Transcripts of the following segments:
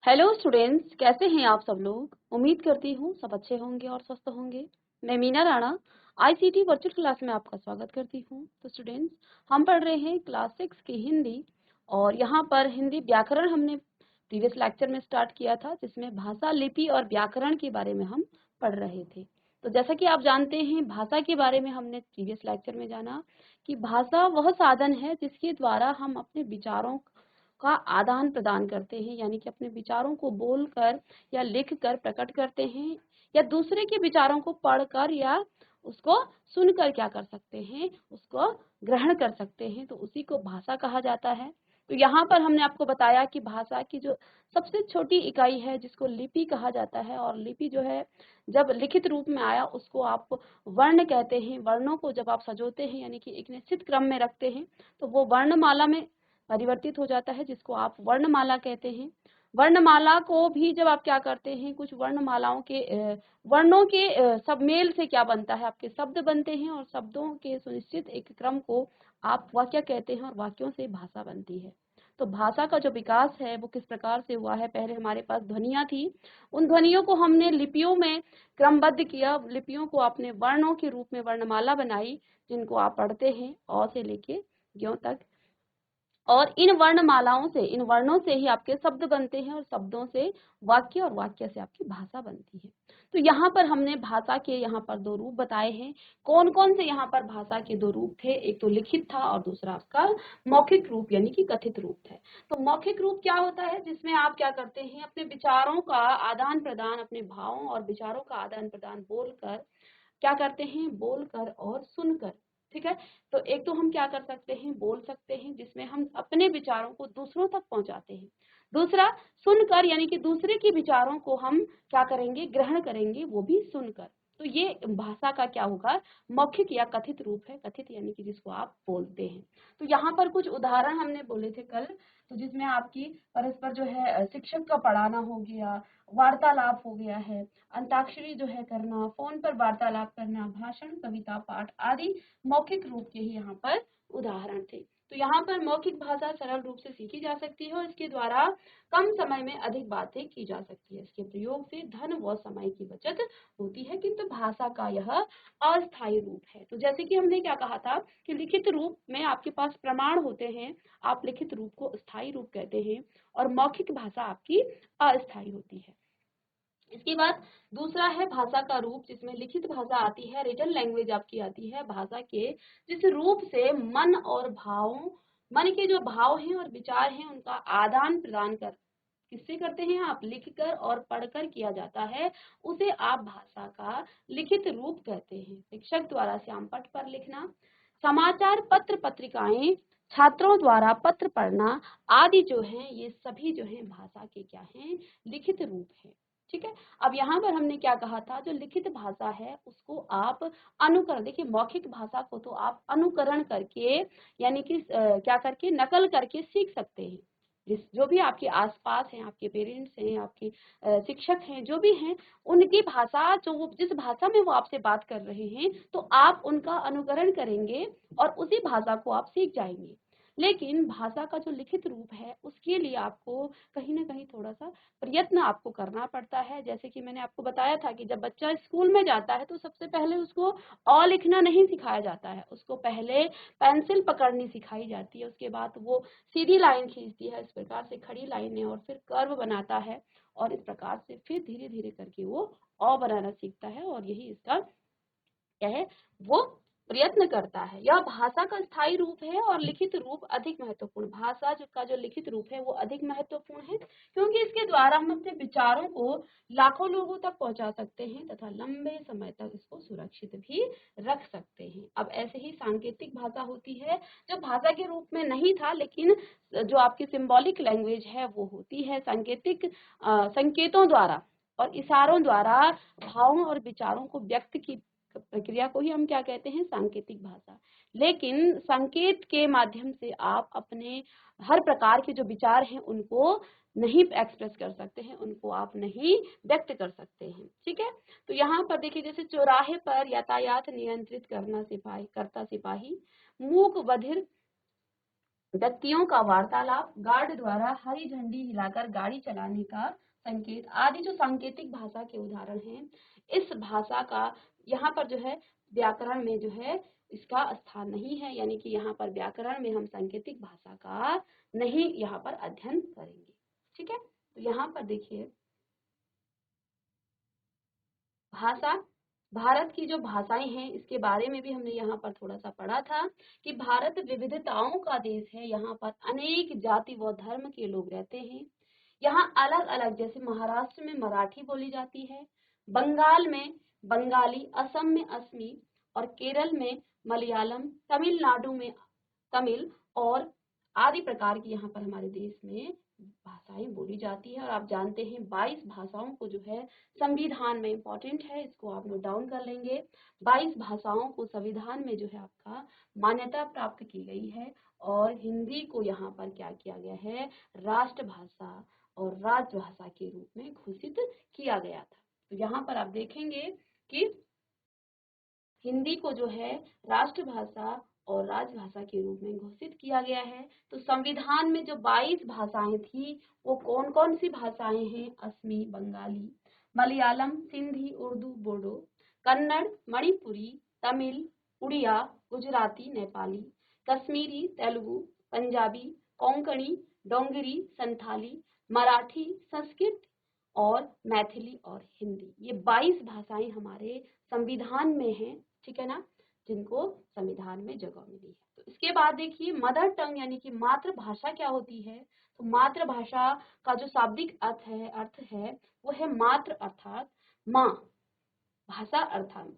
Hello students, कैसे हैं आप सब लोग। उम्मीद करती हूँ सब अच्छे होंगे और स्वस्थ होंगे। मैं Meena Rana ICT virtual class में आपका स्वागत करती हूँ। तो स्टूडेंट्स, हम पढ़ रहे हैं क्लास 6 की हिंदी, और यहाँ पर हिंदी व्याकरण हमने प्रीवियस लेक्चर में स्टार्ट किया था, जिसमें भाषा, लिपि और व्याकरण के बारे में हम पढ़ रहे थे। तो जैसा कि आप जानते हैं, भाषा के बारे में हमने प्रीवियस लेक्चर में जाना कि भाषा वह साधन है जिसके द्वारा हम अपने विचारों का आदान प्रदान करते हैं, यानी कि अपने विचारों को बोलकर या लिखकर प्रकट करते हैं, या दूसरे के विचारों को पढ़कर या उसको सुनकर क्या कर सकते हैं, उसको ग्रहण कर सकते हैं। तो उसी को भाषा कहा जाता है। तो यहाँ पर हमने आपको बताया कि भाषा की जो सबसे छोटी इकाई है जिसको लिपि कहा जाता है, और लिपि जो है जब लिखित रूप में आया उसको आप वर्ण कहते हैं। वर्णों को जब आप सजोते हैं यानी कि एक निश्चित क्रम में रखते हैं तो वो वर्णमाला में परिवर्तित हो जाता है, जिसको आप वर्णमाला कहते हैं। वर्णमाला को भी जब आप क्या करते हैं, कुछ वर्णमालाओं के वर्णों के सब मेल से क्या बनता है, आपके शब्द बनते हैं, और शब्दों के सुनिश्चित एक क्रम को आप वाक्य कहते हैं, और वाक्यों से भाषा बनती है। तो भाषा का जो विकास है वो किस प्रकार से हुआ है, पहले हमारे पास ध्वनियां थी, उन ध्वनियों को हमने लिपियों में क्रमबद्ध किया, लिपियों को आपने वर्णों के रूप में वर्णमाला बनाई, जिनको आप पढ़ते हैं अ से लेके ज्यों तक। और इन वर्णमालाओं से, इन वर्णों से ही आपके शब्द बनते हैं, और शब्दों से वाक्य, और वाक्य से आपकी भाषा बनती है। तो यहाँ पर हमने भाषा के यहाँ पर दो रूप बताए हैं। कौन कौन से यहाँ पर भाषा के दो रूप थे, एक तो लिखित था और दूसरा आपका मौखिक रूप यानी कि कथित रूप है। तो मौखिक रूप क्या होता है, जिसमें आप क्या करते हैं, अपने विचारों का आदान प्रदान, अपने भावों और विचारों का आदान प्रदान बोलकर क्या करते हैं, बोलकर और सुनकर। ठीक है। तो एक तो हम क्या कर सकते हैं, बोल सकते हैं, जिसमें हम अपने विचारों को दूसरों तक पहुंचाते हैं। दूसरा सुनकर, यानी कि दूसरे के विचारों को हम क्या करेंगे, ग्रहण करेंगे, वो भी सुनकर। तो ये भाषा का क्या होगा, मौखिक या कथित रूप है। कथित यानी कि जिसको आप बोलते हैं। तो यहाँ पर कुछ उदाहरण हमने बोले थे कल, तो जिसमें आपकी परस्पर जो है शिक्षक का पढ़ाना हो गया, वार्तालाप हो गया है, अंताक्षरी जो है करना, फोन पर वार्तालाप करना, भाषण, कविता, पाठ आदि मौखिक रूप के ही यहाँ पर उदाहरण थे। तो यहाँ पर मौखिक भाषा सरल रूप से सीखी जा सकती है, और इसके द्वारा कम समय में अधिक बातें की जा सकती है। इसके प्रयोग से धन व समय की बचत होती है, किंतु भाषा का यह अस्थायी रूप है। तो जैसे कि हमने क्या कहा था कि लिखित रूप में आपके पास प्रमाण होते हैं, आप लिखित रूप को स्थायी रूप कहते हैं, और मौखिक भाषा आपकी अस्थायी होती है। इसके बाद दूसरा है भाषा का रूप, जिसमें लिखित भाषा आती है, रिटन लैंग्वेज आपकी आती है भाषा के, जिस रूप से मन और भावों, मन के जो भाव हैं और विचार हैं उनका आदान प्रदान कर किससे करते हैं आप, लिखकर और पढ़कर किया जाता है, उसे आप भाषा का लिखित रूप कहते हैं। शिक्षक द्वारा श्यामपट्ट पर लिखना, समाचार पत्र पत्रिकाएं, छात्रों द्वारा पत्र पढ़ना आदि जो हैं, ये सभी जो हैं भाषा के क्या हैं, लिखित रूप है। ठीक है। अब यहाँ पर हमने क्या कहा था, जो लिखित भाषा है उसको आप अनुकरण, देखिए मौखिक भाषा को तो आप अनुकरण करके यानी कि क्या करके, नकल करके सीख सकते हैं। जिस जो भी आपके आसपास हैं, आपके पेरेंट्स हैं, आपके शिक्षक हैं, जो भी हैं, उनकी भाषा, जो वो जिस भाषा में वो आपसे बात कर रहे हैं, तो आप उनका अनुकरण करेंगे और उसी भाषा को आप सीख जाएंगे। लेकिन भाषा का जो लिखित रूप है उसके लिए आपको कहीं ना कहीं थोड़ा सा प्रयत्न आपको करना पड़ता है। जैसे कि मैंने आपको बताया था कि जब बच्चा स्कूल में जाता है तो सबसे पहले उसको अ लिखना नहीं सिखाया जाता है, उसको पहले पेंसिल पकड़नी सिखाई जाती है, उसके बाद वो सीधी लाइन खींचती है, इस प्रकार से खड़ी लाइनें, और फिर कर्व बनाता है, और इस प्रकार से फिर धीरे धीरे करके वो अ बनाना सीखता है, और यही इसका क्या है, वो प्रयत्न करता है। यह भाषा का स्थायी रूप है, और लिखित रूप अधिक महत्वपूर्ण, भाषा का जो लिखित रूप है वो अधिक महत्वपूर्ण है, क्योंकि इसके द्वारा हम अपने विचारों को लाखों लोगों तक पहुंचा सकते हैं तथा लंबे समय तक इसको सुरक्षित भी रख सकते हैं। अब ऐसे ही सांकेतिक भाषा होती है, जो भाषा के रूप में नहीं था, लेकिन जो आपकी सिंबॉलिक लैंग्वेज है वो होती है सांकेतिक, संकेतों द्वारा और इशारों द्वारा भावों और विचारों को व्यक्त की प्रक्रिया को ही हम क्या कहते हैं, सांकेतिक भाषा। लेकिन संकेत के माध्यम से आप अपने हर प्रकार के जो विचार हैं उनको नहीं एक्सप्रेस कर सकते हैं, उनको आप नहीं व्यक्त कर सकते हैं। ठीक है। तो यहाँ पर देखिए, जैसे चौराहे पर यातायात नियंत्रित करना सिपाही, करता सिपाही, मूक बधिर व्यक्तियों का वार्तालाप, गार्ड द्वारा हरी झंडी हिलाकर गाड़ी चलाने का संकेत आदि जो सांकेतिक भाषा के उदाहरण हैं। इस भाषा का यहाँ पर जो है व्याकरण में जो है इसका स्थान नहीं है, यानी कि यहाँ पर व्याकरण में हम सांकेतिक भाषा का नहीं यहाँ पर अध्ययन करेंगे। ठीक है, तो यहाँ पर देखिए भाषा, भारत की जो भाषाएं हैं इसके बारे में भी हमने यहाँ पर थोड़ा सा पढ़ा था कि भारत विविधताओं का देश है। यहाँ पर अनेक जाति व धर्म के लोग रहते हैं। यहाँ अलग अलग, जैसे महाराष्ट्र में मराठी बोली जाती है, बंगाल में बंगाली, असम में असमी और केरल में मलयालम, तमिलनाडु में तमिल और आदि प्रकार की यहाँ पर हमारे देश में भाषाएं बोली जाती है। और आप जानते हैं 22 भाषाओं को जो है संविधान में इम्पोर्टेंट है, इसको आप नोट डाउन कर लेंगे। 22 भाषाओं को संविधान में जो है आपका मान्यता प्राप्त की गई है और हिंदी को यहाँ पर क्या किया गया है, राष्ट्रभाषा और राजभाषा के रूप में घोषित किया गया था। तो यहाँ पर आप देखेंगे कि हिंदी को जो है राष्ट्रभाषा और राजभाषा के रूप में घोषित किया गया है। तो संविधान में जो 22 भाषाएं थी वो कौन कौन सी भाषाएं हैं, असमी, बंगाली, मलयालम, सिंधी, उर्दू, बोडो, कन्नड़, मणिपुरी, तमिल, उड़िया, गुजराती, नेपाली, कश्मीरी, तेलुगु, पंजाबी, कोंकणी, डोंगरी, संथाली, मराठी, संस्कृत और मैथिली और हिंदी। ये 22 भाषाएं हमारे संविधान में हैं, ठीक है ना, जिनको संविधान में जगह मिली है। तो इसके बाद देखिए मदर टंग यानी कि मातृभाषा क्या होती है। तो मातृभाषा का जो शाब्दिक अर्थ है वो है मातृ अर्थात माँ, भाषा अर्थात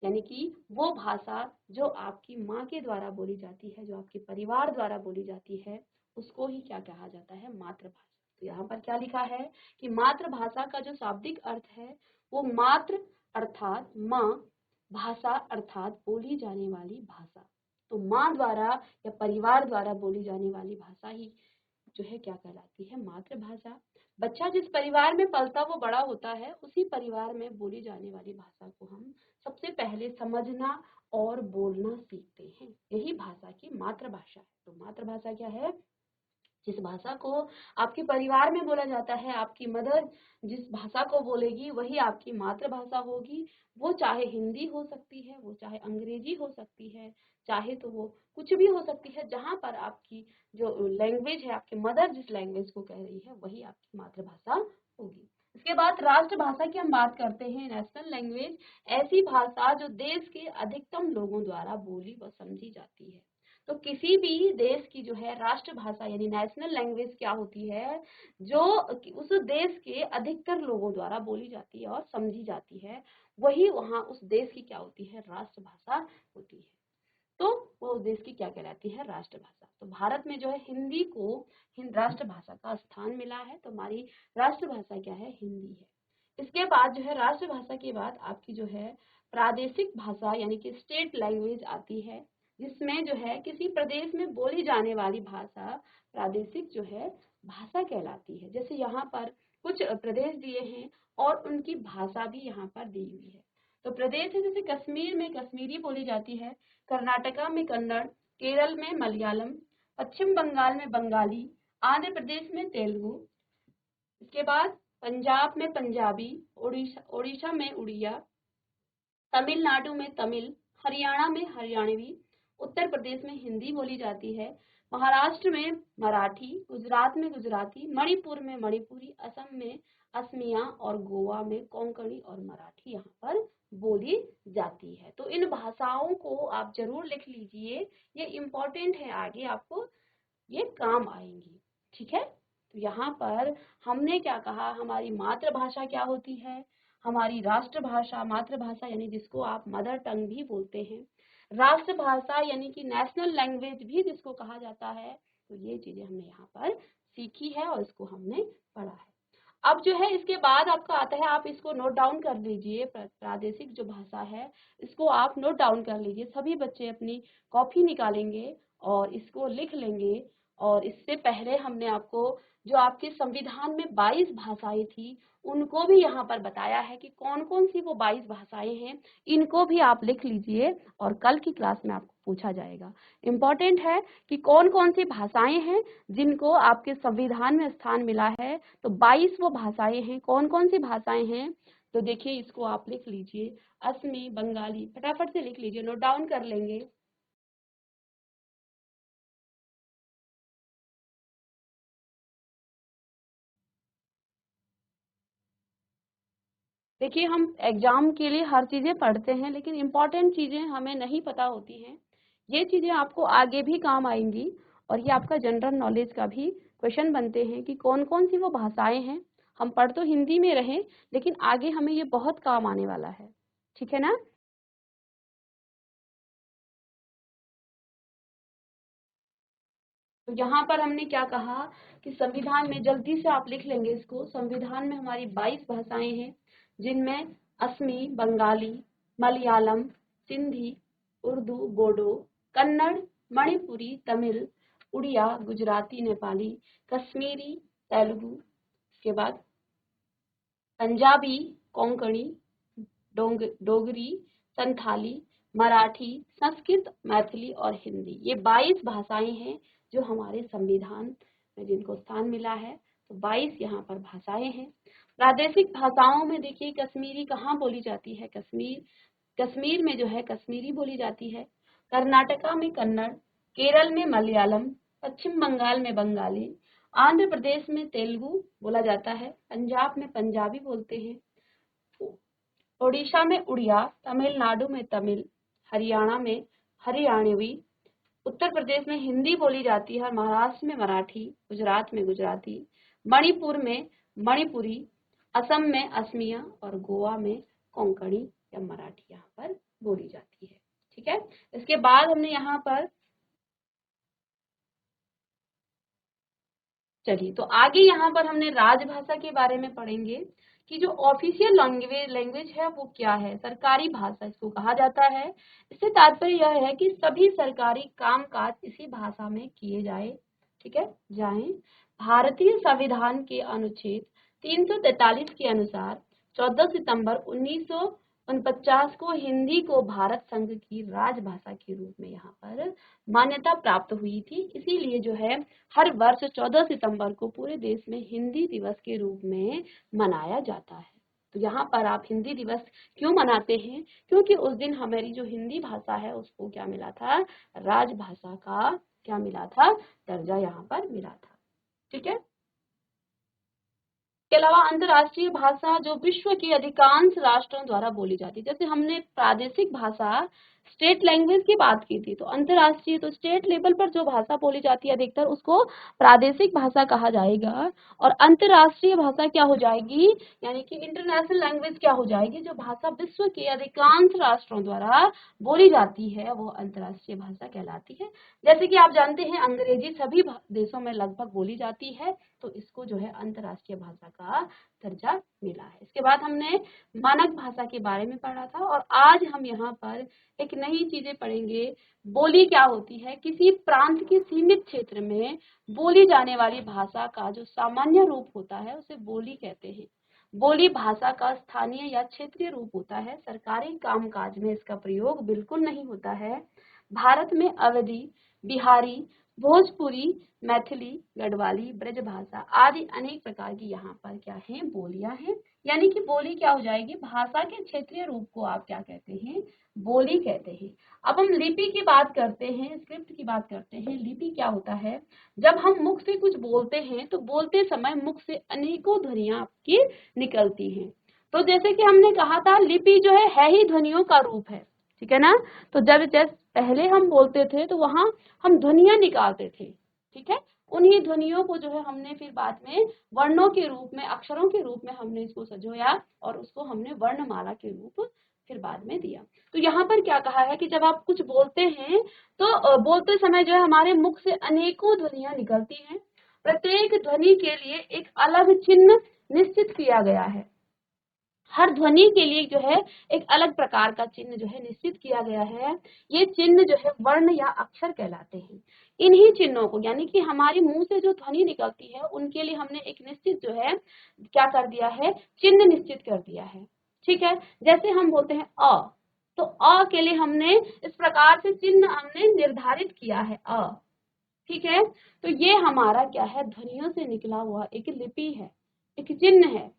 यानी कि वो भाषा जो आपकी माँ के द्वारा बोली जाती है, जो आपके परिवार द्वारा बोली जाती है, उसको ही क्या कहा जाता है, मातृभाषा। तो यहाँ पर क्या लिखा है कि मातृभाषा का जो शाब्दिक अर्थ है वो मातृ अर्थात माँ, भाषा अर्थात बोली जाने वाली भाषा। तो माँ द्वारा या परिवार द्वारा बोली जाने वाली भाषा ही जो है क्या कहलाती है, मातृभाषा। बच्चा जिस परिवार में पलता वो बड़ा होता है, उसी परिवार में बोली जाने वाली भाषा को हम सबसे पहले समझना और बोलना सीखते हैं, यही भाषा की मातृभाषा है। तो मातृभाषा क्या है, जिस भाषा को आपके परिवार में बोला जाता है, आपकी मदर जिस भाषा को बोलेगी वही आपकी मातृभाषा होगी। वो चाहे हिंदी हो सकती है, वो चाहे अंग्रेजी हो सकती है, चाहे तो वो कुछ भी हो सकती है। जहाँ पर आपकी जो लैंग्वेज है, आपकी मदर जिस लैंग्वेज को कह रही है वही आपकी मातृभाषा होगी। इसके बाद राष्ट्रभाषा की हम बात करते हैं। नेशनल लैंग्वेज ऐसी भाषा जो देश के अधिकतम लोगों द्वारा बोली व समझी जाती है। तो किसी भी देश की जो है राष्ट्रभाषा यानी नेशनल लैंग्वेज क्या होती है, जो उस देश के अधिकतर लोगों द्वारा बोली जाती है और समझी जाती है, वही वहाँ उस देश की क्या होती है, राष्ट्रभाषा होती है। तो वो उस देश की क्या कहलाती है, राष्ट्रभाषा। तो भारत में जो है हिंदी को राष्ट्रभाषा का स्थान मिला है, तो हमारी राष्ट्रभाषा क्या है, हिंदी है। इसके बाद जो है राष्ट्रभाषा के बाद आपकी जो है प्रादेशिक भाषा यानी कि स्टेट लैंग्वेज आती है, जिसमें जो है किसी प्रदेश में बोली जाने वाली भाषा प्रादेशिक जो है भाषा कहलाती है। जैसे यहाँ पर कुछ प्रदेश दिए हैं और उनकी भाषा भी यहाँ पर दी हुई है। तो प्रदेश है जैसे कश्मीर में कश्मीरी बोली जाती है, कर्नाटका में कन्नड़, केरल में मलयालम, पश्चिम बंगाल में बंगाली, आंध्र प्रदेश में तेलुगु, इसके बाद पंजाब में पंजाबी, ओडिशा में उड़िया, तमिलनाडु में तमिल, हरियाणा में हरियाणवी, उत्तर प्रदेश में हिंदी बोली जाती है, महाराष्ट्र में मराठी, गुजरात में गुजराती, मणिपुर में मणिपुरी, असम में असमिया और गोवा में कोंकणी और मराठी यहाँ पर बोली जाती है। तो इन भाषाओं को आप जरूर लिख लीजिए, ये इम्पोर्टेंट है, आगे आपको ये काम आएंगी। ठीक है, तो यहाँ पर हमने क्या कहा, हमारी मातृभाषा क्या होती है, हमारी राष्ट्रभाषा, मातृभाषा यानी जिसको आप मदर टंग भी बोलते हैं, राष्ट्रभाषा यानी कि नेशनल लैंग्वेज भी जिसको कहा जाता है। तो ये चीजें हमने यहाँ पर सीखी है और इसको हमने पढ़ा है। अब जो है इसके बाद आपका आता है, आप इसको नोट डाउन कर लीजिए, प्रादेशिक जो भाषा है इसको आप नोट डाउन कर लीजिए। सभी बच्चे अपनी कॉपी निकालेंगे और इसको लिख लेंगे। और इससे पहले हमने आपको जो आपके संविधान में 22 भाषाएं थी उनको भी यहाँ पर बताया है कि कौन कौन सी वो 22 भाषाएं हैं, इनको भी आप लिख लीजिए और कल की क्लास में आपको पूछा जाएगा। इम्पोर्टेंट है कि कौन कौन सी भाषाएं हैं जिनको आपके संविधान में स्थान मिला है। तो 22 वो भाषाएं हैं। कौन कौन सी भाषाएं हैं? तो देखिए, इसको आप लिख लीजिए, असमी, बंगाली, फटाफट से लिख लीजिए, नोट डाउन कर लेंगे। देखिए, हम एग्जाम के लिए हर चीजें पढ़ते हैं, लेकिन इम्पोर्टेंट चीजें हमें नहीं पता होती हैं। ये चीजें आपको आगे भी काम आएंगी, और ये आपका जनरल नॉलेज का भी क्वेश्चन बनते हैं कि कौन कौन सी वो भाषाएं हैं। हम पढ़ तो हिंदी में रहे, लेकिन आगे हमें ये बहुत काम आने वाला है। ठीक है ना? तो यहाँ पर हमने क्या कहा कि संविधान में, जल्दी से आप लिख लेंगे इसको, संविधान में हमारी 22 भाषाएं हैं, जिनमें असमी, बंगाली, मलयालम, सिंधी, उर्दू, बोडो, कन्नड़, मणिपुरी, तमिल, उड़िया, गुजराती, नेपाली, कश्मीरी, तेलुगु, उसके बाद पंजाबी, कोंकणी, डोगरी, संथाली, मराठी, संस्कृत, मैथिली और हिंदी। ये 22 भाषाएं हैं जो हमारे संविधान में जिनको स्थान मिला है। तो 22 यहाँ पर भाषाएं हैं। प्रादेशिक भाषाओं में देखिए, कश्मीरी कहाँ बोली जाती है? कश्मीर में जो है कश्मीरी बोली जाती है। कर्नाटका में कन्नड़, केरल में मलयालम, पश्चिम बंगाल में बंगाली, आंध्र प्रदेश में तेलुगु बोला जाता है, पंजाब में पंजाबी बोलते हैं, ओडिशा में उड़िया, तमिलनाडु में तमिल, हरियाणा में हरियाणवी, उत्तर प्रदेश में हिंदी बोली जाती है और महाराष्ट्र में मराठी, गुजरात में गुजराती, मणिपुर में मणिपुरी, असम में असमिया और गोवा में कोंकणी या मराठी यहाँ पर बोली जाती है। ठीक है? इसके बाद हमने यहाँ पर, चलिए, तो आगे यहाँ पर हमने राजभाषा के बारे में पढ़ेंगे कि जो ऑफिशियल लैंग्वेज है वो क्या है। सरकारी भाषा इसको कहा जाता है। इससे तात्पर्य यह है कि सभी सरकारी कामकाज इसी भाषा में किए जाए। ठीक है, जाएं। भारतीय संविधान के अनुच्छेद 343 के अनुसार 14 सितंबर 1949 को हिंदी को भारत संघ की राजभाषा के रूप में यहाँ पर मान्यता प्राप्त हुई थी। इसीलिए जो है हर वर्ष 14 सितंबर को पूरे देश में हिंदी दिवस के रूप में मनाया जाता है। तो यहाँ पर आप हिंदी दिवस क्यों मनाते हैं? क्योंकि उस दिन हमारी जो हिंदी भाषा है उसको क्या मिला था? राजभाषा का क्या मिला था? दर्जा यहाँ पर मिला था। ठीक है? के अलावा अंतर्राष्ट्रीय भाषा जो विश्व के अधिकांश राष्ट्रों द्वारा बोली जाती है, जैसे हमने प्रादेशिक भाषा स्टेट लैंग्वेज की बात की थी, तो अंतर्राष्ट्रीय, तो स्टेट लेवल पर जो भाषा बोली जाती है अधिकतर उसको प्रादेशिक भाषा कहा जाएगा। और अंतर्राष्ट्रीय भाषा क्या हो जाएगी? यानी कि इंटरनेशनल लैंग्वेज क्या हो जाएगी? जो भाषा विश्व के अधिकांश राष्ट्रों द्वारा बोली जाती है वो अंतर्राष्ट्रीय भाषा कहलाती है। जैसे कि आप जानते हैं अंग्रेजी सभी देशों में लगभग बोली जाती है, तो इसको जो है अंतर्राष्ट्रीय भाषा का दर्जा मिला है। इसके बाद हमने मानक भाषा के बारे में पढ़ा था, और आज हम यहाँ पर एक नई चीजें पढ़ेंगे। बोली क्या होती है? किसी प्रांत के सीमित क्षेत्र में बोली जाने वाली भाषा का जो सामान्य रूप होता है उसे बोली कहते हैं। बोली भाषा का स्थानीय या क्षेत्रीय रूप होता है। सरकारी कामकाज में इसका प्रयोग बिल्कुल नहीं होता है। भारत में अवधी, बिहारी, भोजपुरी, मैथिली, गढ़वाली, ब्रजभाषा आदि अनेक प्रकार की यहाँ पर क्या है? बोलियां हैं। यानी कि बोली क्या हो जाएगी? भाषा के क्षेत्रीय रूप को आप क्या कहते हैं? बोली कहते हैं। अब हम लिपि की बात करते हैं, स्क्रिप्ट की बात करते हैं। लिपि क्या होता है? जब हम मुख से कुछ बोलते हैं तो बोलते समय मुख से अनेकों ध्वनियां आपकी निकलती हैं। तो जैसे कि हमने कहा था, लिपि जो है ही ध्वनियों का रूप है। ठीक है ना? तो जैसे पहले हम बोलते थे तो वहां हम ध्वनियां निकालते थे। ठीक है? उन्हीं ध्वनियों को जो है हमने फिर बाद में वर्णों के रूप में, अक्षरों के रूप में हमने इसको सजोया और उसको हमने वर्णमाला के रूप फिर बाद में दिया। तो यहाँ पर क्या कहा है कि जब आप कुछ बोलते हैं तो बोलते समय जो है हमारे मुख से अनेकों ध्वनियां निकलती हैं। प्रत्येक ध्वनि के लिए एक अलग चिन्ह निश्चित किया गया है। हर ध्वनि के लिए जो है एक अलग प्रकार का चिन्ह जो है निश्चित किया गया है। ये चिन्ह जो है वर्ण या अक्षर कहलाते हैं। इन्हीं चिन्हों को, यानी कि हमारे मुंह से जो ध्वनि निकलती है उनके लिए हमने एक निश्चित जो है क्या कर दिया है? चिन्ह निश्चित कर दिया है। ठीक है? जैसे हम बोलते हैं अ, तो अ के लिए हमने इस प्रकार से चिन्ह हमने निर्धारित किया है अ, ठीक है। तो ये हमारा क्या है, ध्वनियों से निकला हुआ एक लिपि है, एक चिन्ह है,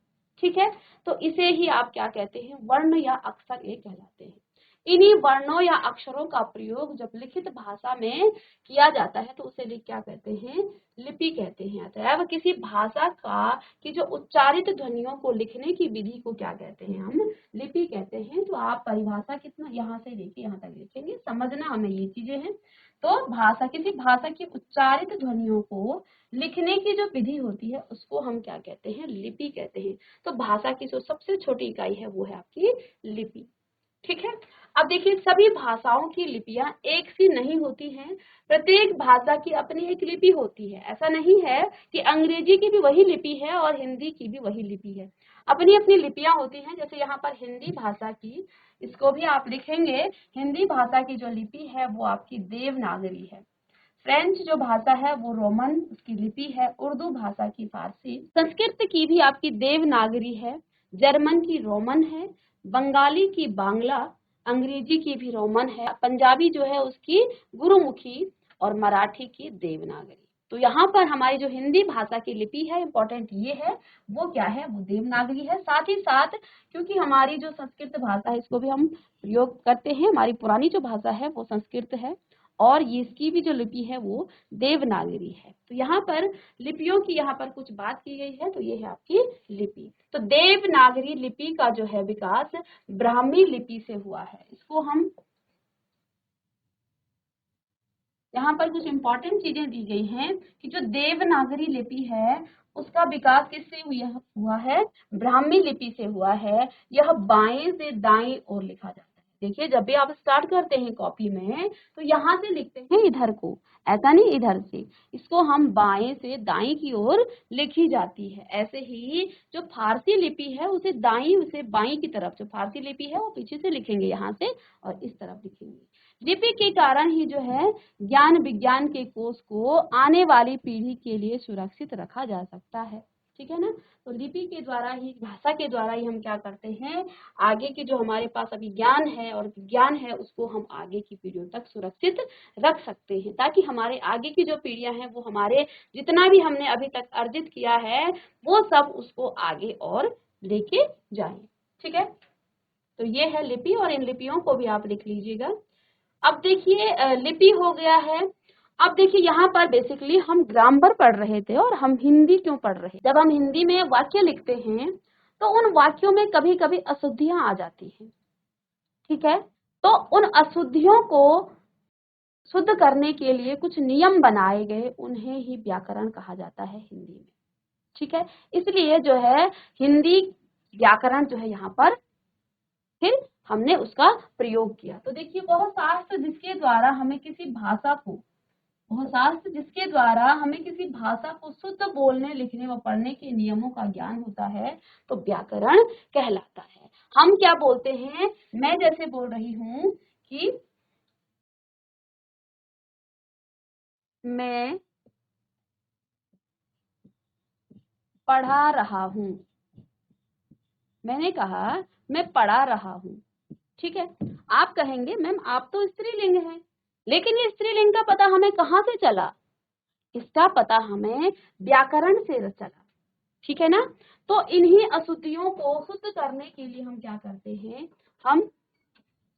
ठीक है। तो इसे ही आप क्या कहते हैं, वर्ण या अक्षर ये कहलाते हैं। इन्हीं वर्णों या अक्षरों का प्रयोग जब लिखित भाषा में किया जाता है तो उसे क्या कहते हैं, लिपि कहते हैं। अतएव किसी भाषा का की जो उच्चारित ध्वनियों को लिखने की विधि को क्या कहते हैं, हम लिपि कहते हैं। तो आप परिभाषा कितना यहाँ से लेके यहाँ तक लिखेंगे, समझना हमें ये चीजें हैं। तो भाषा, किसी भाषा की उच्चारित ध्वनियों को लिखने की जो विधि होती है उसको हम क्या कहते हैं, लिपि कहते हैं। तो भाषा की जो सबसे छोटी इकाई है वो है आपकी लिपि, ठीक है। अब देखिए, सभी भाषाओं की लिपियां एक सी नहीं होती हैं, प्रत्येक भाषा की अपनी एक लिपि होती है। ऐसा नहीं है कि अंग्रेजी की भी वही लिपि है और हिंदी की भी वही लिपि है, अपनी अपनी लिपियां होती हैं। जैसे यहाँ पर हिंदी भाषा की, इसको भी आप लिखेंगे, हिंदी भाषा की जो लिपि है वो आपकी देवनागरी है। फ्रेंच जो भाषा है वो रोमन उसकी लिपि है, उर्दू भाषा की फारसी, संस्कृत की भी आपकी देवनागरी है, जर्मन की रोमन है, बंगाली की बांग्ला, अंग्रेजी की भी रोमन है, पंजाबी जो है उसकी गुरुमुखी और मराठी की देवनागरी। तो यहाँ पर हमारी जो हिंदी भाषा की लिपि है, इंपॉर्टेंट ये है, वो क्या है, वो देवनागरी है। साथ ही साथ क्योंकि हमारी जो संस्कृत भाषा है इसको भी हम प्रयोग करते हैं, हमारी पुरानी जो भाषा है वो संस्कृत है और ये इसकी भी जो लिपि है वो देवनागरी है। तो यहाँ पर लिपियों की यहाँ पर कुछ बात की गई है, तो ये है आपकी लिपि। तो देवनागरी लिपि का जो है विकास ब्राह्मी लिपि से हुआ है। इसको हम यहाँ पर कुछ इंपॉर्टेंट चीजें दी गई हैं कि जो देवनागरी लिपि है उसका विकास किससे हुआ है, ब्राह्मी लिपि से हुआ है। यह बाएं से दाएं ओर लिखा जाता है। देखिए, जब भी आप स्टार्ट करते हैं कॉपी में तो यहाँ से लिखते हैं इधर को, ऐसा नहीं इधर से, इसको हम बाएं से दाएं की ओर लिखी जाती है। ऐसे ही जो फारसी लिपि है उसे दाएं उसे बाएं की तरफ, जो फारसी लिपि है वो पीछे से लिखेंगे यहाँ से और इस तरफ लिखेंगे। लिपि के कारण ही जो है ज्ञान विज्ञान के कोष को आने वाली पीढ़ी के लिए सुरक्षित रखा जा सकता है, ठीक है ना। तो लिपि के द्वारा ही, भाषा के द्वारा ही हम क्या करते हैं, आगे की जो हमारे पास अभी ज्ञान है और विज्ञान है उसको हम आगे की पीढ़ियों तक सुरक्षित रख सकते हैं, ताकि हमारे आगे की जो पीढ़ियां हैं वो हमारे जितना भी हमने अभी तक अर्जित किया है वो सब उसको आगे और लेके जाए, ठीक है। तो ये है लिपि और इन लिपियों को भी आप लिख लीजिएगा। अब देखिए, लिपि हो गया है। अब देखिए, यहाँ पर बेसिकली हम ग्रामर पढ़ रहे थे और हम हिंदी क्यों पढ़ रहे हैं। जब हम हिंदी में वाक्य लिखते हैं तो उन वाक्यों में कभी कभी अशुद्धियां आ जाती हैं, ठीक है। तो उन अशुद्धियों को शुद्ध करने के लिए कुछ नियम बनाए गए, उन्हें ही व्याकरण कहा जाता है हिंदी में, ठीक है। इसलिए जो है हिंदी व्याकरण जो है यहाँ पर फिर हमने उसका प्रयोग किया। तो देखिए, वह शास्त्र जिसके द्वारा हमें किसी भाषा को, वह शास्त्र जिसके द्वारा हमें किसी भाषा को शुद्ध बोलने लिखने व पढ़ने के नियमों का ज्ञान होता है तो व्याकरण कहलाता है। हम क्या बोलते हैं, मैं जैसे बोल रही हूं कि मैं पढ़ा रहा हूं, मैंने कहा मैं पढ़ा रहा हूं, ठीक है। आप कहेंगे मैम आप तो स्त्रीलिंग है, लेकिन ये स्त्रीलिंग का पता हमें कहाँ से चला, इसका पता हमें व्याकरण से चला, ठीक है ना। तो इन्हीं अशुद्धियों को शुद्ध करने के लिए हम क्या करते हैं, हम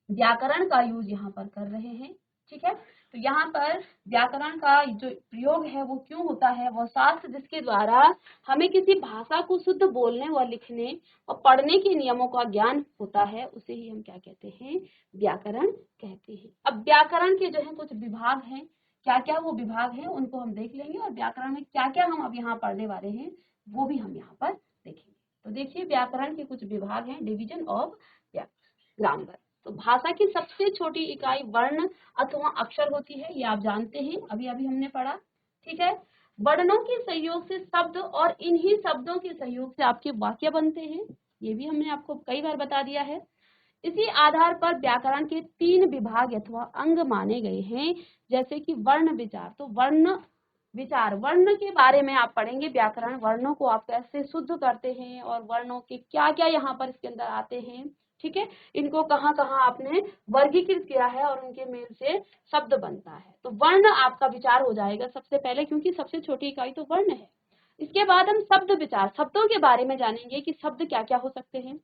व्याकरण का यूज यहाँ पर कर रहे हैं, ठीक है। तो यहाँ पर व्याकरण का जो प्रयोग है वो क्यों होता है, वो शास्त्र जिसके द्वारा हमें किसी भाषा को शुद्ध बोलने व लिखने और पढ़ने के नियमों का ज्ञान होता है उसे ही हम क्या कहते हैं, व्याकरण कहते हैं। अब व्याकरण के जो है कुछ विभाग हैं, क्या क्या वो विभाग हैं उनको हम देख लेंगे और व्याकरण में क्या क्या हम अब यहाँ पढ़ने वाले हैं वो भी हम यहाँ पर देखेंगे। तो देखिए, व्याकरण के कुछ विभाग हैं, डिवीजन ऑफ ग्रामर। तो भाषा की सबसे छोटी इकाई वर्ण अथवा अक्षर होती है, ये आप जानते हैं, अभी अभी हमने पढ़ा, ठीक है। वर्णों के सहयोग से शब्द और इन्हीं शब्दों के सहयोग से आपके वाक्य बनते हैं, ये भी हमने आपको कई बार बता दिया है। इसी आधार पर व्याकरण के 3 विभाग अथवा अंग माने गए हैं, जैसे कि वर्ण विचार। तो वर्ण विचार, वर्ण के बारे में आप पढ़ेंगे, व्याकरण वर्णों को आप कैसे शुद्ध करते हैं और वर्णों के क्या क्या यहाँ पर इसके अंदर आते हैं ठीक है, इनको कहाँ कहाँ आपने वर्गीकृत किया है और उनके मेल से शब्द बनता है। तो वर्ण आपका विचार हो जाएगा सबसे पहले, क्योंकि सबसे छोटी इकाई तो वर्ण है। इसके बाद हम शब्द विचार, शब्दों के बारे में जानेंगे कि शब्द क्या क्या हो सकते हैं।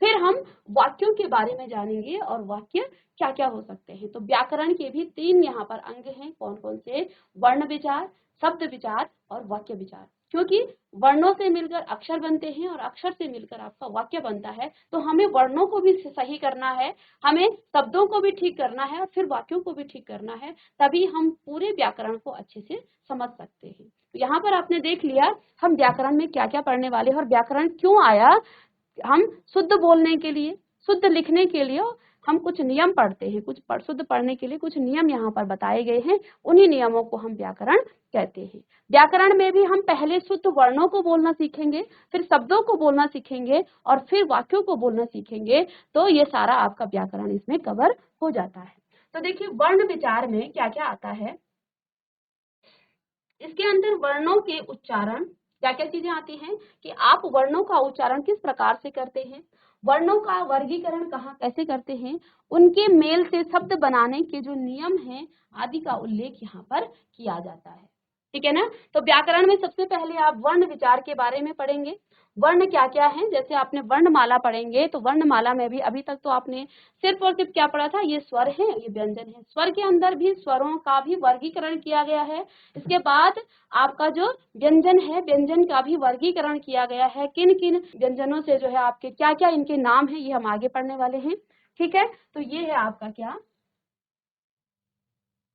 फिर हम वाक्यों के बारे में जानेंगे और वाक्य क्या क्या हो सकते हैं। तो व्याकरण के भी 3 यहाँ पर अंग हैं, कौन कौन से? वर्ण विचार, शब्द विचार और वाक्य विचार। क्योंकि वर्णों से मिलकर अक्षर बनते हैं और अक्षर से मिलकर आपका वाक्य बनता है, तो हमें वर्णों को भी सही करना है, हमें शब्दों को भी ठीक करना है और फिर वाक्यों को भी ठीक करना है, तभी हम पूरे व्याकरण को अच्छे से समझ सकते हैं। तो यहाँ पर आपने देख लिया हम व्याकरण में क्या क्या पढ़ने वाले हैं और व्याकरण क्यों आया। हम शुद्ध बोलने के लिए, शुद्ध लिखने के लिए हम कुछ नियम पढ़ते हैं, कुछ शुद्ध पढ़ने के लिए कुछ नियम यहाँ पर बताए गए हैं, उन्हीं नियमों को हम व्याकरण कहते हैं। व्याकरण में भी हम पहले शुद्ध वर्णों को बोलना सीखेंगे, फिर शब्दों को बोलना सीखेंगे और फिर वाक्यों को बोलना सीखेंगे। तो ये सारा आपका व्याकरण इसमें कवर हो जाता है। तो देखिए वर्ण विचार में क्या क्या आता है। इसके अंदर वर्णों के उच्चारण, क्या क्या चीजें आती हैं कि आप वर्णों का उच्चारण किस प्रकार से करते हैं, वर्णों का वर्गीकरण कहाँ कैसे करते हैं, उनके मेल से शब्द बनाने के जो नियम हैं आदि का उल्लेख यहाँ पर किया जाता है। ठीक है ना। तो व्याकरण में सबसे पहले आप वर्ण विचार के बारे में पढ़ेंगे। वर्ण क्या क्या है, जैसे आपने वर्णमाला पढ़ेंगे तो वर्णमाला में भी अभी तक तो आपने सिर्फ और सिर्फ क्या पढ़ा था, ये स्वर है, ये व्यंजन है। स्वर के अंदर भी स्वरों का भी वर्गीकरण किया गया है। इसके बाद आपका जो व्यंजन है, व्यंजन का भी वर्गीकरण किया गया है, किन किन व्यंजनों से जो है आपके क्या क्या इनके नाम है, ये हम आगे पढ़ने वाले हैं। ठीक है, तो ये है आपका क्या,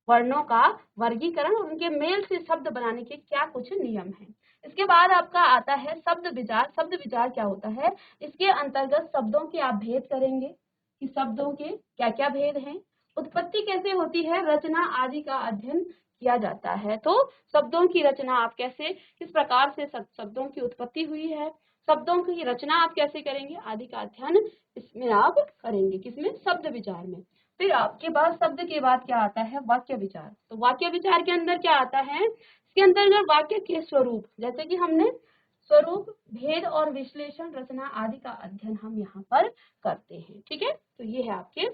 वर्णों का वर्गीकरण और उनके मेल से शब्द बनाने के क्या कुछ नियम हैं। इसके बाद आपका आता है शब्द विचार। शब्द विचार क्या होता है, इसके अंतर्गत शब्दों के आप भेद करेंगे कि शब्दों के क्या क्या भेद हैं, उत्पत्ति कैसे होती है, रचना आदि का अध्ययन किया जाता है। तो शब्दों की रचना आप कैसे, किस प्रकार से शब्दों की उत्पत्ति हुई है, शब्दों की रचना आप कैसे करेंगे आदि का अध्ययन इसमें आप करेंगे, किसमें, शब्द विचार में। फिर आपके पास शब्द के बाद क्या आता है, वाक्य विचार। तो वाक्य विचार के अंदर क्या आता है, इसके अंतर्गत वाक्य के स्वरूप, जैसे कि हमने स्वरूप, भेद और विश्लेषण, रचना आदि का अध्ययन हम यहाँ पर करते हैं। ठीक है, तो ये है आपके,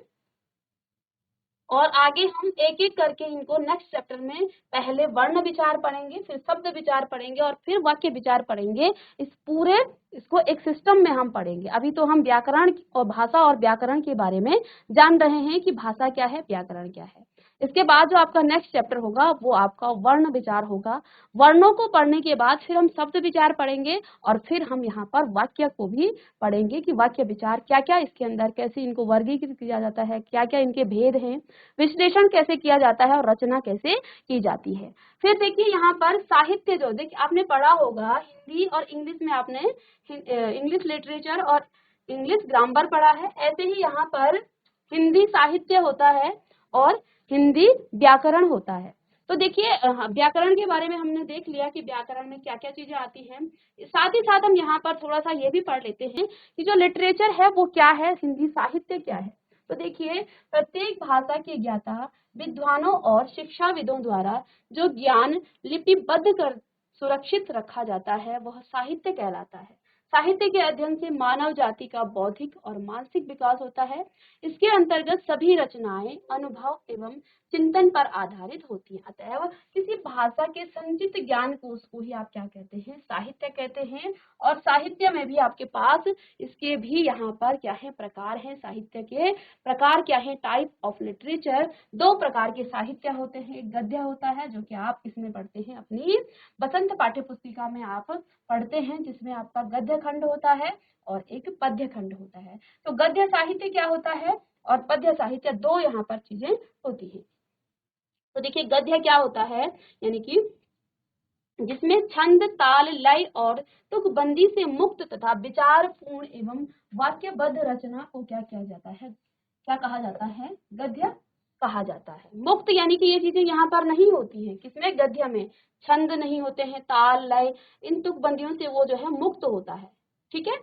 और आगे हम एक एक करके इनको नेक्स्ट चैप्टर में पहले वर्ण विचार पढ़ेंगे, फिर शब्द विचार पढ़ेंगे और फिर वाक्य विचार पढ़ेंगे। इस पूरे इसको एक सिस्टम में हम पढ़ेंगे। अभी तो हम व्याकरण और भाषा और व्याकरण के बारे में जान रहे हैं कि भाषा क्या है, व्याकरण क्या है। इसके बाद जो आपका नेक्स्ट चैप्टर होगा वो आपका वर्ण विचार होगा। वर्णों को पढ़ने के बाद फिर हम शब्द विचार पढ़ेंगे और फिर हम यहाँ पर वाक्य को भी पढ़ेंगे कि वाक्य विचार क्या क्या इसके अंदर, कैसे इनको वर्गीकृत किया जाता है, क्या क्या इनके भेद हैं, विश्लेषण कैसे किया जाता है और रचना कैसे की जाती है। फिर देखिए यहाँ पर साहित्य, जो देखिए आपने पढ़ा होगा हिंदी और इंग्लिश में, आपने इंग्लिश लिटरेचर और इंग्लिश ग्रामर पढ़ा है, ऐसे ही यहाँ पर हिंदी साहित्य होता है और हिंदी व्याकरण होता है। तो देखिए व्याकरण के बारे में हमने देख लिया कि व्याकरण में क्या क्या चीजें आती हैं। साथ ही साथ हम यहाँ पर थोड़ा सा ये भी पढ़ लेते हैं कि जो लिटरेचर है वो क्या है, हिंदी साहित्य क्या है। तो देखिए प्रत्येक भाषा के ज्ञाता, विद्वानों और शिक्षाविदों द्वारा जो ज्ञान लिपिबद्ध कर सुरक्षित रखा जाता है वह साहित्य कहलाता है। साहित्य के अध्ययन से मानव जाति का बौद्धिक और मानसिक विकास होता है। इसके अंतर्गत सभी रचनाएं अनुभव एवं चिंतन पर आधारित होती हैं। अतएव किसी भाषा के संचित ज्ञान कोश को ही आप क्या कहते हैं, साहित्य कहते हैं। और साहित्य में भी आपके पास इसके भी यहाँ पर क्या है, प्रकार हैं। साहित्य के प्रकार क्या है, टाइप ऑफ लिटरेचर। 2 प्रकार के साहित्य होते हैं, एक गद्य होता है जो कि आप इसमें पढ़ते हैं, अपनी बसंत पाठ्य पुस्तिका में आप पढ़ते हैं, जिसमें आपका गद्य खंड होता है और एक पद्य खंड होता है। तो गद्य साहित्य क्या होता है और पद्य साहित्य, 2 यहाँ पर चीजें होती हैं। तो देखिए गद्य क्या होता है, यानी कि जिसमें छंद, ताल, लय और तुकबंदी से मुक्त तथा विचारपूर्ण एवं वाक्यबद्ध रचना को क्या किया जाता है, क्या कहा जाता है, गद्य कहा जाता है। मुक्त यानी कि ये चीजें यहाँ पर नहीं होती हैं, किसमें, गद्य में। छंद नहीं होते हैं, ताल, लय, इन तुकबंदियों से वो जो है मुक्त होता है। ठीक है,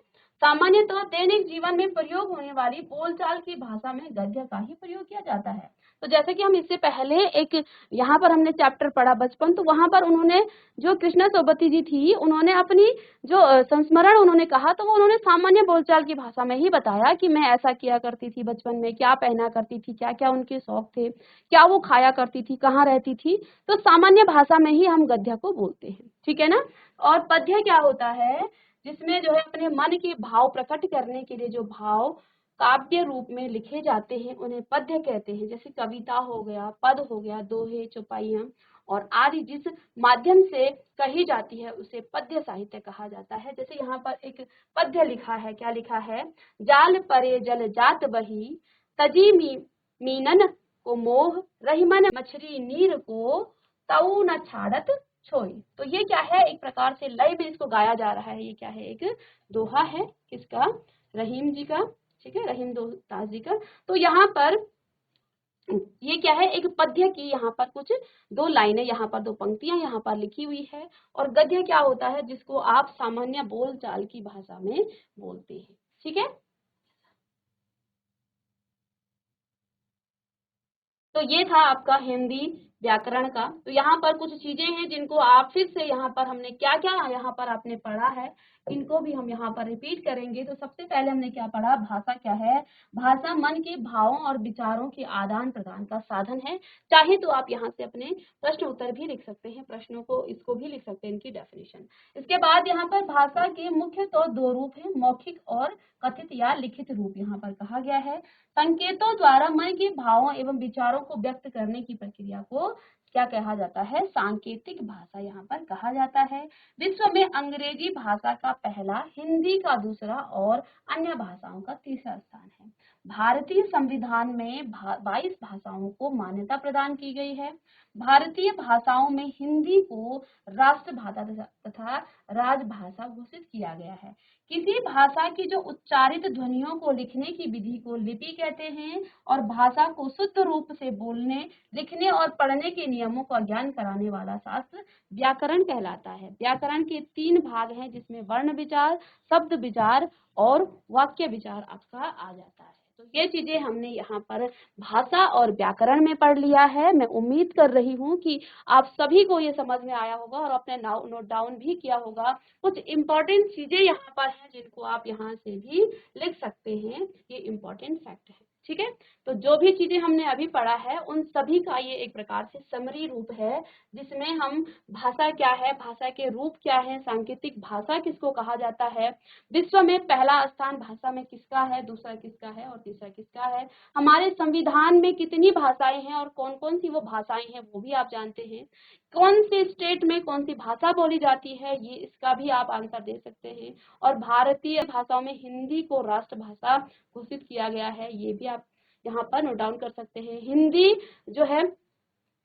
सामान्यतः दैनिक जीवन में प्रयोग होने वाली बोलचाल की भाषा में गद्य का ही प्रयोग किया जाता है। तो जैसे कि हम इससे पहले एक यहाँ पर हमने चैप्टर पढ़ा बचपन, तो वहां पर उन्होंने जो कृष्णा सोबती जी थी, उन्होंने अपनी जो संस्मरण उन्होंने कहा, तो वो उन्होंने सामान्य बोलचाल की भाषा में ही बताया कि मैं ऐसा किया करती थी बचपन में, क्या पहना करती थी, क्या क्या उनके शौक थे, क्या वो खाया करती थी, कहाँ रहती थी। तो सामान्य भाषा में ही हम गद्य को बोलते हैं, ठीक है ना। और पद्य क्या होता है, जिसमें जो है अपने मन के भाव प्रकट करने के लिए जो भाव काव्य रूप में लिखे जाते हैं उन्हें पद्य कहते हैं। जैसे कविता हो गया, पद हो गया, दोहे, चौपाइयां और आदि जिस माध्यम से कही जाती है उसे पद्य साहित्य कहा जाता है। जैसे यहाँ पर एक पद्य लिखा है, क्या लिखा है, जाल परे जल जात बही, तजी मीनन को मोह, रहीमन मछली नीर को, तऊ न छाड़त छोई। तो ये क्या है, एक प्रकार से लय में इसको गाया जा रहा है। ये क्या है, एक दोहा है, किसका, रहीम जी का, ठीक है, रहीम दास जी का। तो यहाँ पर ये क्या है, एक पद्य की यहाँ पर कुछ दो लाइनें, यहाँ पर दो पंक्तियां यहाँ पर लिखी हुई है। और गद्य क्या होता है, जिसको आप सामान्य बोलचाल की भाषा में बोलते हैं, ठीक है। तो ये था आपका हिंदी व्याकरण का। तो यहाँ पर कुछ चीजें हैं जिनको आप फिर से यहाँ पर हमने क्या क्या यहाँ पर आपने पढ़ा है, इनको भी हम यहाँ पर रिपीट करेंगे। तो सबसे पहले हमने क्या पढ़ा, भाषा क्या है, भाषा मन के भावों और विचारों के आदान प्रदान का साधन है। चाहे तो आप यहाँ से अपने प्रश्न उत्तर भी लिख सकते हैं, प्रश्नों को इसको भी लिख सकते हैं, इनकी डेफिनेशन। इसके बाद यहाँ पर भाषा के मुख्य तो दो रूप है, मौखिक और कथित या लिखित रूप यहाँ पर कहा गया है। संकेतों द्वारा मन के भावों एवं विचारों को व्यक्त करने की प्रक्रिया को क्या कहा जाता है, सांकेतिक भाषा यहाँ पर कहा जाता है। विश्व में अंग्रेजी भाषा का पहला, हिंदी का दूसरा और अन्य भाषाओं का तीसरा स्थान है। भारतीय संविधान में 22 भाषाओं को मान्यता प्रदान की गई है। भारतीय भाषाओं में हिंदी को राष्ट्रभाषा तथा राजभाषा घोषित किया गया है। किसी भाषा की जो उच्चारित ध्वनियों को लिखने की विधि को लिपि कहते हैं और भाषा को शुद्ध रूप से बोलने, लिखने और पढ़ने के नियमों का ज्ञान कराने वाला शास्त्र व्याकरण कहलाता है। व्याकरण के 3 भाग हैं, जिसमें वर्ण विचार, शब्द विचार और वाक्य विचार आपका आ जाता है। तो ये चीजें हमने यहाँ पर भाषा और व्याकरण में पढ़ लिया है। मैं उम्मीद कर रही हूँ कि आप सभी को ये समझ में आया होगा और अपने नोट डाउन भी किया होगा। कुछ इम्पोर्टेंट चीजें यहाँ पर हैं जिनको आप यहाँ से भी लिख सकते हैं, ये इम्पोर्टेंट फैक्ट है, ठीक है। तो जो भी चीजें हमने अभी पढ़ा है उन सभी का ये एक प्रकार से समरी रूप है, जिसमें हम भाषा क्या है, भाषा के रूप क्या है, सांकेतिक भाषा किसको कहा जाता है, विश्व में पहला स्थान भाषा में किसका है, दूसरा किसका है और तीसरा किसका है, हमारे संविधान में कितनी भाषाएं हैं और कौन कौन सी वो भाषाएं हैं वो भी आप जानते हैं, कौन से स्टेट में कौन सी भाषा बोली जाती है, ये इसका भी आप आंसर दे सकते हैं। और भारतीय भाषाओं में हिंदी को राष्ट्रभाषा घोषित किया गया है, ये भी आप यहाँ पर नोट डाउन कर सकते हैं। हिंदी जो है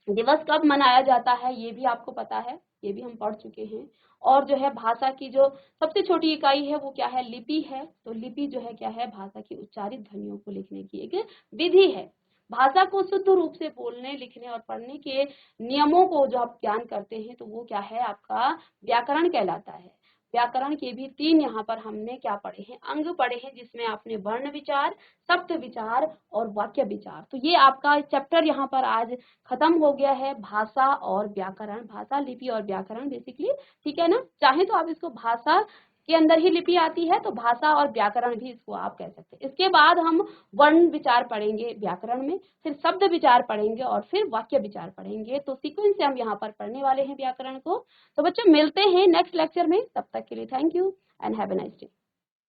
दिवस कब मनाया जाता है ये भी आपको पता है, ये भी हम पढ़ चुके हैं। और जो है भाषा की जो सबसे छोटी इकाई है वो क्या है, लिपि है। तो लिपि जो है क्या है, भाषा की उच्चारित ध्वनियों को लिखने की एक विधि है। भाषा को शुद्ध रूप से बोलने, लिखने और पढ़ने के नियमों को जो आप ज्ञान करते हैं तो वो क्या है, आपका व्याकरण कहलाता है। व्याकरण के भी 3 यहाँ पर हमने क्या पढ़े हैं, अंग पढ़े हैं, जिसमें आपने वर्ण विचार, शब्द विचार और वाक्य विचार। तो ये आपका चैप्टर यहाँ पर आज खत्म हो गया है, भाषा और व्याकरण, भाषा, लिपि और व्याकरण बेसिकली, ठीक है ना। चाहे तो आप इसको भाषा के अंदर ही लिपि आती है तो भाषा और व्याकरण भी इसको आप कह सकते हैं। इसके बाद हम वर्ण विचार पढ़ेंगे व्याकरण में, फिर शब्द विचार पढ़ेंगे और फिर वाक्य विचार पढ़ेंगे। तो सीक्वेंस से हम यहाँ पर पढ़ने वाले हैं व्याकरण को। तो बच्चों मिलते हैं नेक्स्ट लेक्चर में, तब तक के लिए thank you and have a nice day.